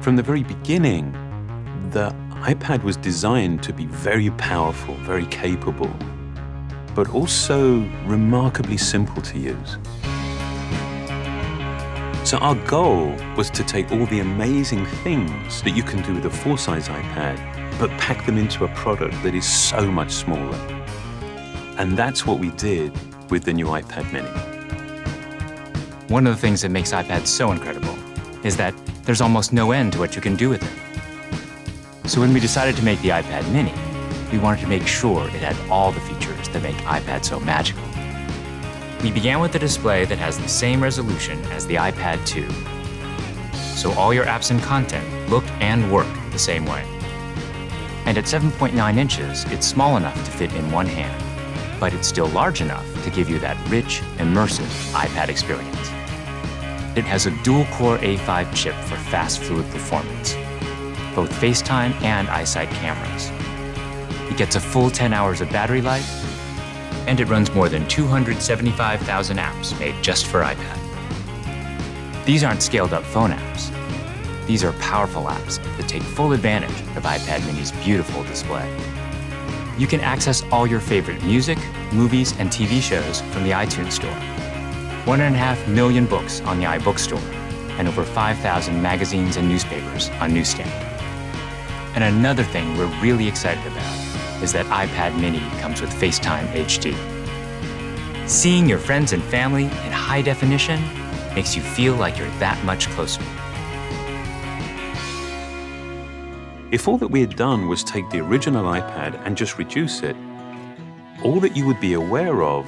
From the very beginning, the iPad was designed to be very powerful, very capable, but also remarkably simple to use. So our goal was to take all the amazing things that you can do with a full-size iPad, but pack them into a product that is so much smaller. And that's what we did with the new iPad mini. One of the things that makes iPads so incredible is that there's almost no end to what you can do with it. So when we decided to make the iPad mini, we wanted to make sure it had all the features that make iPad so magical. We began with a display that has the same resolution as the iPad 2. So all your apps and content look and work the same way. And at 7.9 inches, it's small enough to fit in one hand, but it's still large enough to give you that rich, immersive iPad experience. It has a dual-core A5 chip for fast, fluid performance, both FaceTime and iSight cameras. It gets a full 10 hours of battery life, and it runs more than 275,000 apps made just for iPad. These aren't scaled-up phone apps. These are powerful apps that take full advantage of iPad mini's beautiful display. You can access all your favorite music, movies, and TV shows from the iTunes Store, 1.5 million books on the iBook Store, and over 5,000 magazines and newspapers on Newsstand. And another thing we're really excited about is that iPad mini comes with FaceTime HD. Seeing your friends and family in high definition makes you feel like you're that much closer. If all that we had done was take the original iPad and just reduce it, all that you would be aware of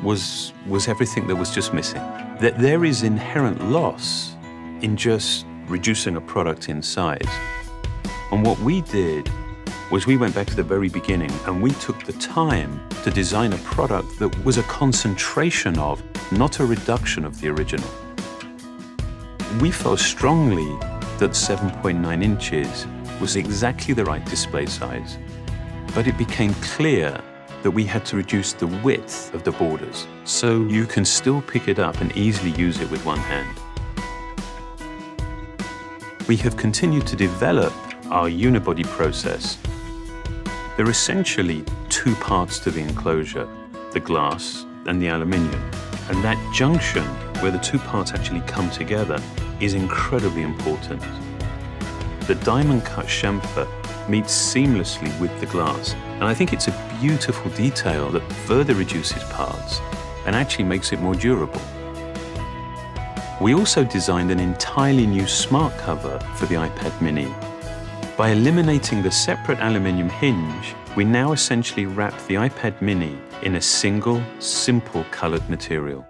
was everything that was just missing. That there is inherent loss in just reducing a product in size. And what we did was we went back to the very beginning and we took the time to design a product that was a concentration of, not a reduction of the original. We felt strongly that 7.9 inches was exactly the right display size, but it became clear that we had to reduce the width of the borders so you can still pick it up and easily use it with one hand. We have continued to develop our unibody process. There are essentially two parts to the enclosure, the glass and the aluminium. And that junction, where the two parts actually come together, is incredibly important. The diamond-cut chamfer meets seamlessly with the glass, and I think it's a beautiful detail that further reduces parts and actually makes it more durable. We also designed an entirely new smart cover for the iPad mini. By eliminating the separate aluminium hinge, we now essentially wrap the iPad mini in a single, simple colored material.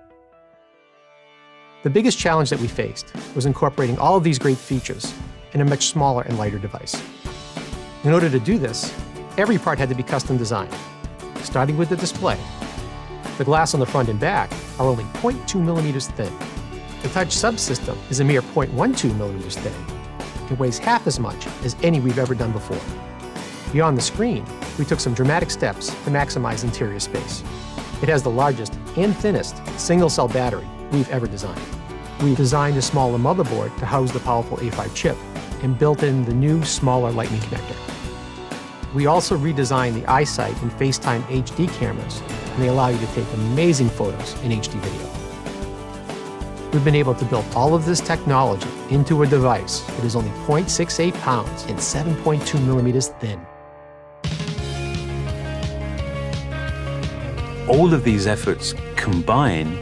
The biggest challenge that we faced was incorporating all of these great features in a much smaller and lighter device. In order to do this, every part had to be custom designed, starting with the display. The glass on the front and back are only 0.2 millimeters thin. The touch subsystem is a mere 0.12 millimeters thin. It weighs half as much as any we've ever done before. Beyond the screen, we took some dramatic steps to maximize interior space. It has the largest and thinnest single-cell battery we've ever designed. We designed a smaller motherboard to house the powerful A5 chip and built in the new, smaller Lightning connector. We also redesigned the iSight and FaceTime HD cameras, and they allow you to take amazing photos in HD video. We've been able to build all of this technology into a device that is only 0.68 pounds and 7.2 millimeters thin. All of these efforts combine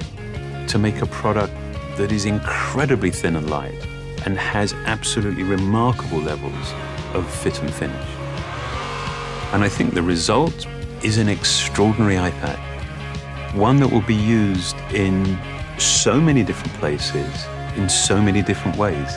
to make a product that is incredibly thin and light and has absolutely remarkable levels of fit and finish. And I think the result is an extraordinary iPad, one that will be used in so many different places, in so many different ways.